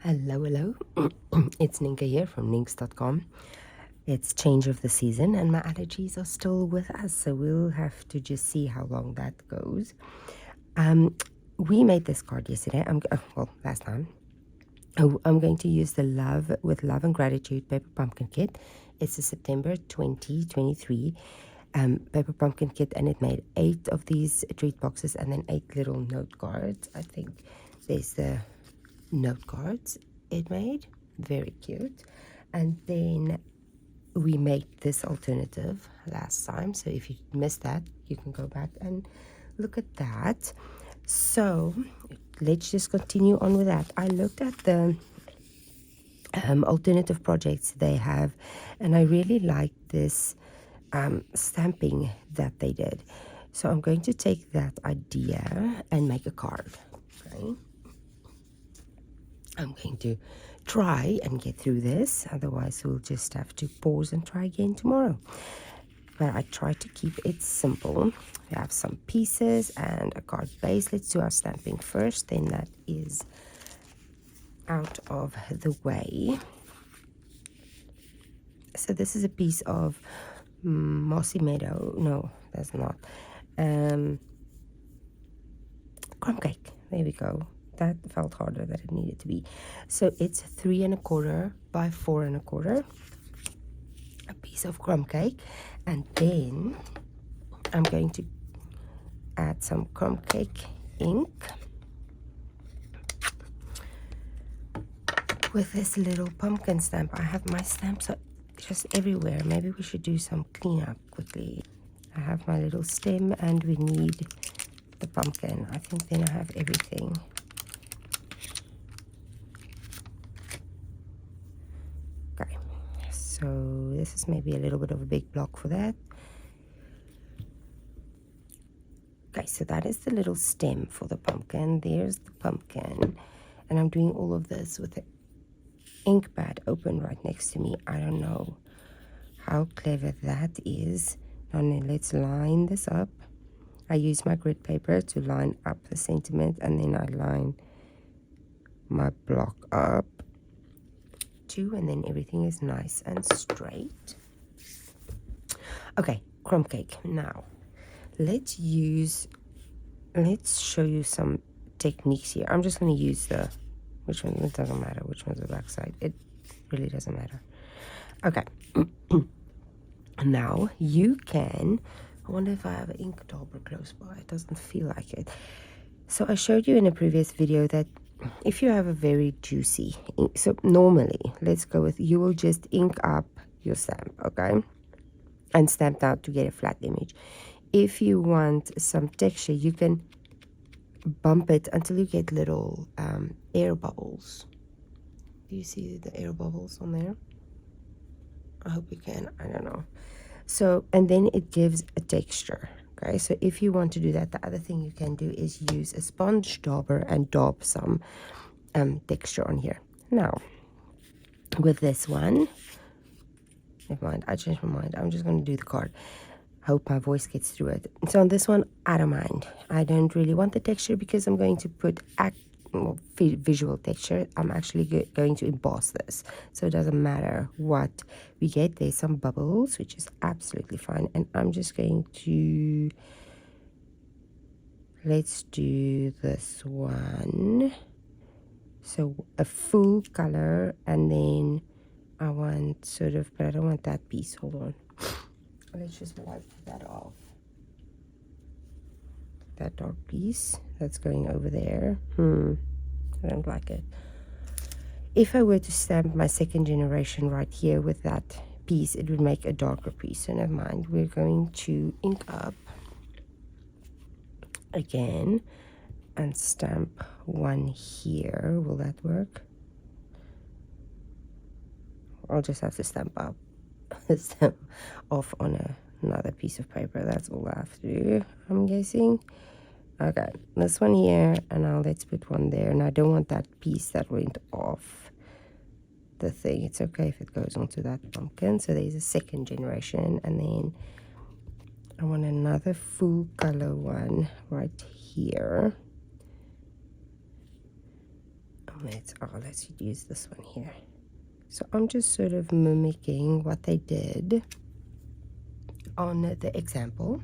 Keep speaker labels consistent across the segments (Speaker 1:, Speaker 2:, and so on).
Speaker 1: Hello. It's Nienke here from Nienks.com. It's change of the season and my allergies are still with us, so we'll have to just see how long that goes. We made this card yesterday. Last time. I'm going to use the Love with Love and Gratitude Paper Pumpkin Kit. It's a September 2023 paper pumpkin kit, and it made 8 of these treat boxes and then 8 little note cards. I think there's the note cards it made. Very cute. And then we made this alternative last time, so if you missed that, you can go back and look at that. So let's just continue on with that. I looked at the alternative projects they have, and I really like this stamping that they did. So I'm going to take that idea and make a card. Okay, I'm going to try and get through this, otherwise we'll just have to pause and try again tomorrow. But I try to keep it simple. We have some pieces and a card base. Let's do our stamping first, then that is out of the way. So this is a piece of mossy meadow. No, that's not. Crumb cake. There we go. That felt harder than it needed to be. So it's 3 1/4 by 4 1/4. A piece of crumb cake, and then I'm going to add some crumb cake ink with this little pumpkin stamp. I have my stamps just everywhere. Maybe we should do some cleanup quickly. I have my little stem and we need the pumpkin. I think then I have everything. Okay, so this is maybe a little bit of a big block for that. Okay, so that is the little stem for the pumpkin. There's the pumpkin, and I'm doing all of this with the ink pad open right next to me. I don't know how clever that is. Now let's line this up. I use my grid paper to line up the sentiment, and then I line my block up too, and then everything is nice and straight. Okay, crumb cake. Now let's show you some techniques here. I'm just going to use which one, it doesn't matter which one's the back side. It really doesn't matter. Okay. Now you can, I wonder if I have an ink dauber close by. It doesn't feel like it. So I showed you in a previous video that if you have a very juicy ink, so normally, let's go with, you will just ink up your stamp, okay? And stamp out to get a flat image. If you want some texture, you can bump it until you get little air bubbles. Do you see the air bubbles on there? I hope you can. I don't know. So, and then it gives a texture. Okay, so if you want to do that, the other thing you can do is use a sponge dauber and daub some texture on here. Now, with this one, never mind, I changed my mind. I'm just going to do the card. Hope my voice gets through it. So on this one, I don't mind. I don't really want the texture because I'm going to put visual texture. I'm actually going to emboss this, so it doesn't matter what we get. There's some bubbles, which is absolutely fine, and I'm just going to, let's do this one. So a full color, and then I want sort of, but I don't want that piece. Hold on. Let's just wipe that off. That dark piece that's going over there. I don't like it. If I were to stamp my second generation right here with that piece, it would make a darker piece. So never mind. We're going to ink up again and stamp one here. Will that work? I'll just have to stamp up. Stamp off on another piece of paper. That's all I have to do, I'm guessing. Okay, this one here, and now let's put one there. And I don't want that piece that went off the thing. It's okay if it goes onto that pumpkin. So there's a second generation, and then I want another full color one right here. let's use this one here. So I'm just sort of mimicking what they did on the example.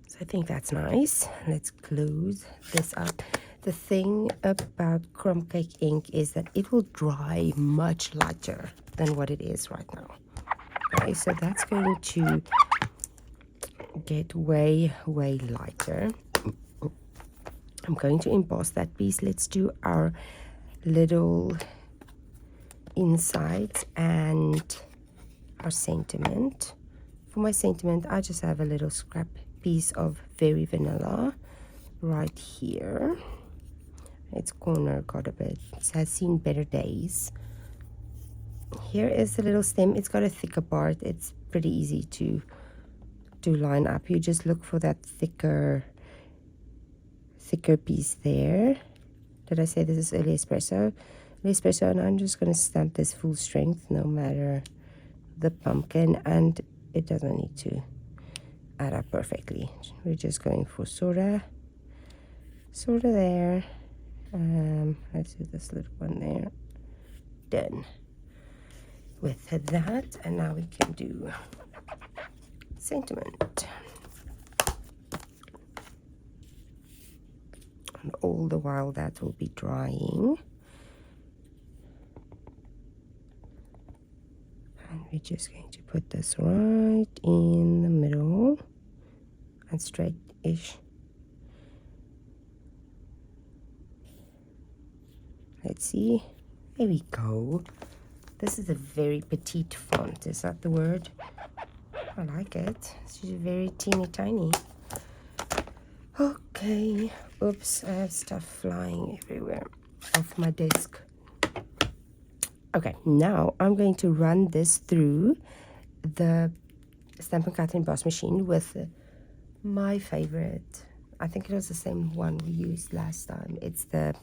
Speaker 1: So I think that's nice. Let's close this up. The thing about crumb cake ink is that it will dry much lighter than what it is right now. Okay, so that's going to get way lighter. I'm going to emboss that piece. Let's do our little insides and our sentiment. For my sentiment, I just have a little scrap piece of very vanilla right here. Its corner got a bit, it has seen better days. Here is the little stem. It's got a thicker part. It's pretty easy to line up. You just look for that thicker piece there. Did I say this is early espresso? Early espresso, and I'm just going to stamp this full strength no matter the pumpkin, and it doesn't need to add up perfectly. We're just going for sorta there. Let's do this little one there. Done with that, and now we can do sentiment. And all the while that will be drying. And we're just going to put this right in the middle and straight-ish. Let's see. There we go. This is a very petite font. Is that the word? I like it. It's just very teeny tiny. Okay. Oops, I have stuff flying everywhere off my desk. Okay, now I'm going to run this through the Stampin' Cut Emboss machine with my favorite. I think it was the same one we used last time. It's the,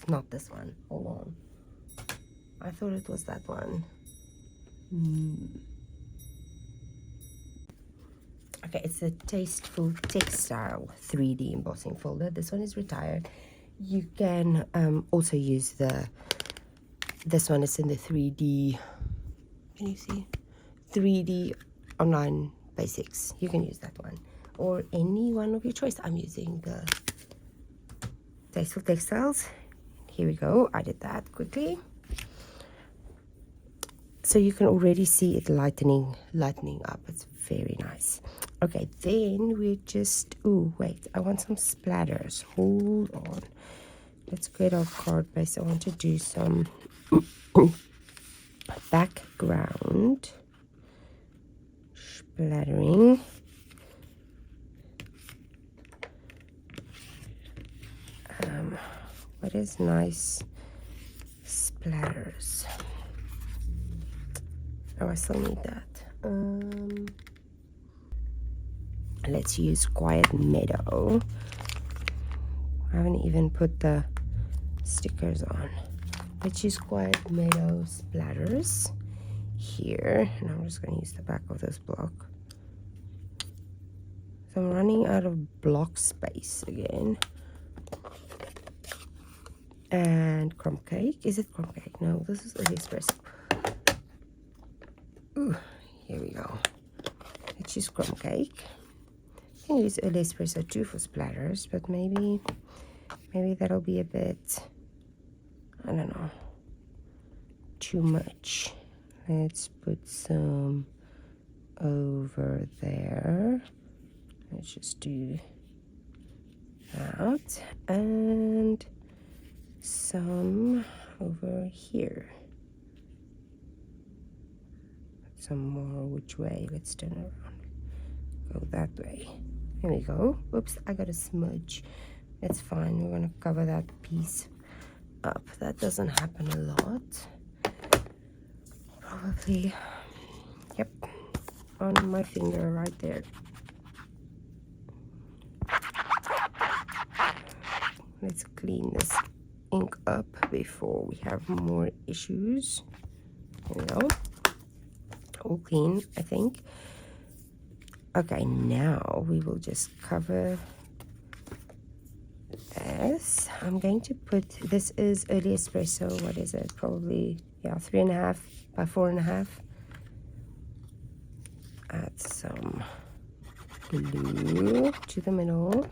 Speaker 1: not this one. Hold on. I thought it was that one. Okay, it's the Tasteful Textile 3D embossing folder. This one is retired. You can also use this one is in the 3D, can you see? 3D online basics. You can use that one. Or any one of your choice. I'm using the Tasteful Textiles. Here we go. I did that quickly. So you can already see it lightening up. It's very nice. Okay, then we just, oh wait, I want some splatters. Hold on. Let's get our card base. I want to do some background splattering. What is nice splatters? Oh, I still need that. Let's use Quiet Meadow. I haven't even put the stickers on. Let's use Quiet Meadow splatters here. And I'm just going to use the back of this block. So I'm running out of block space again. And crumb cake. Is it crumb cake? No, this is early espresso. Ooh, here we go. Let's use crumb cake. You can use early espresso too for splatters, but maybe that'll be a bit, I don't know, too much. Let's put some over there. Let's just do that. And some over here. Some more which way? Let's turn around. Go that way. Here we go. Oops, I got a smudge. It's fine. We're going to cover that piece up. That doesn't happen a lot. Probably, yep, on my finger right there. Let's clean this ink up before we have more issues. There we go. All clean, I think. Okay, now we will just cover that. this. I'm going to put, this is early espresso, what is it, probably, yeah, 3.5 by 4.5. Add some glue to the middle,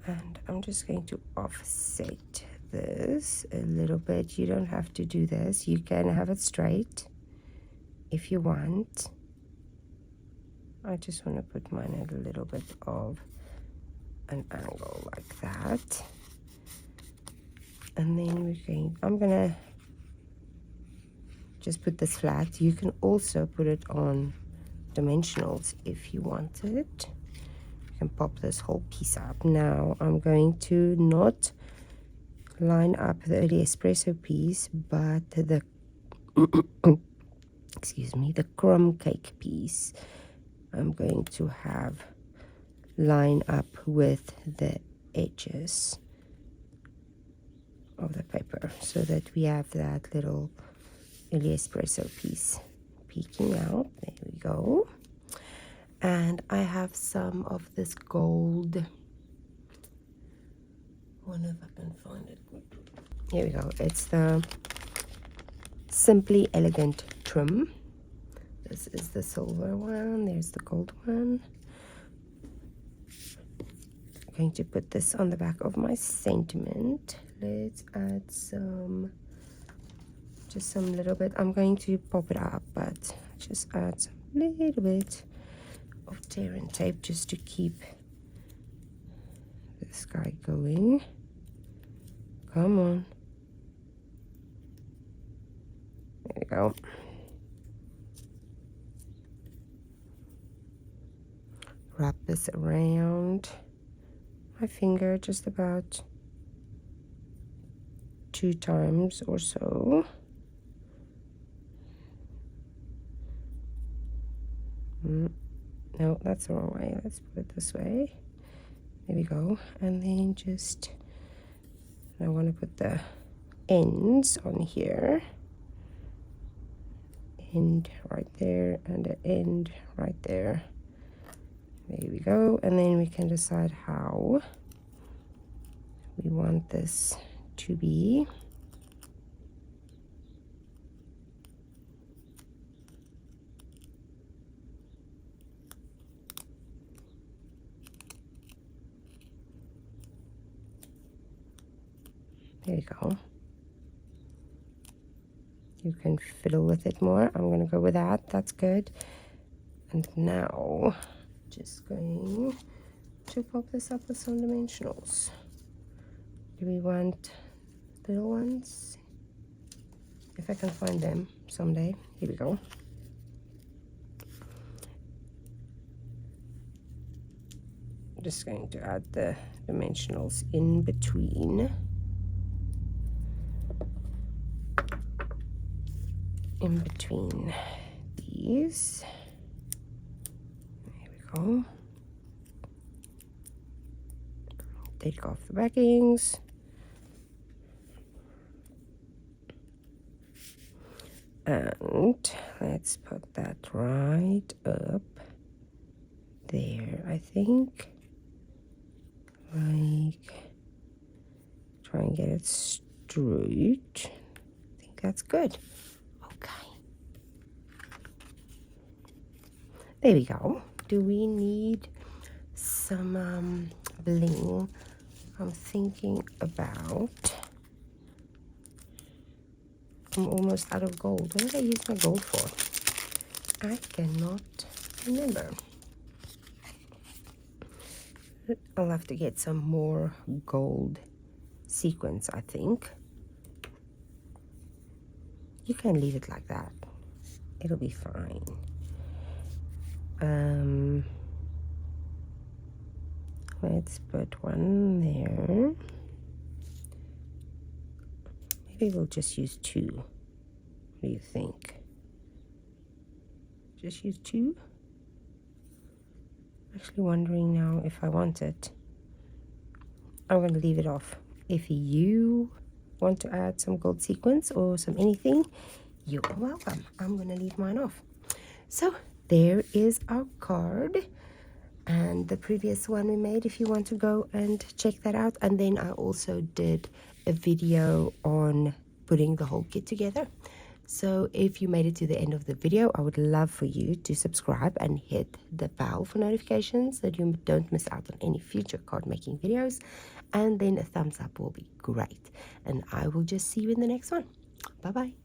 Speaker 1: and I'm just going to offset this a little bit. You don't have to do this, you can have it straight if you want. I just want to put mine at a little bit of an angle like that, and then I'm gonna just put this flat. You can also put it on dimensionals if you want it. You can pop this whole piece up. Now I'm going to not line up the early espresso piece, but the excuse me, the crumb cake piece I'm going to have line up with the edges of the paper, so that we have that little early espresso piece peeking out. There we go. And I have some of this gold. I wonder if I can find it. Here we go. It's the Simply Elegant trim. This is the silver one. There's the gold one. I'm going to put this on the back of my sentiment. Let's add some, just some little bit. I'm going to pop it up, but just add some little bit of tear and tape just to keep this guy going. Come on. There we go. Wrap this around my finger just about 2 times or so. No, that's the wrong way. Let's put it this way. There we go. And then just, I want to put the ends on here. End right there and the end right there. There we go. And then we can decide how we want this to be. There you go. You can fiddle with it more. I'm going to go with that. That's good. And now, just going to pop this up with some dimensionals. Do we want little ones? If I can find them someday. Here we go. I'm just going to add the dimensionals in between. In between these. There we go. Take off the backings. And let's put that right up there, I think. Like, try and get it straight. I think that's good. There we go. Do we need some bling? I'm thinking about, I'm almost out of gold. What did I use my gold for? I cannot remember. I'll have to get some more gold sequins, I think. You can leave it like that. It'll be fine. Let's put one there. Maybe we'll just use 2. What do you think? Just use 2? Actually wondering now if I want it. I'm going to leave it off. If you want to add some gold sequins or some anything, you're welcome. I'm going to leave mine off. So there is our card. and the previous one we made if you want to go and check that out. And then I also did a video on putting the whole kit together. So if you made it to the end of the video, I would love for you to subscribe and hit the bell for notifications so that you don't miss out on any future card making videos. And then a thumbs up will be great. And I will just see you in the next one. Bye bye.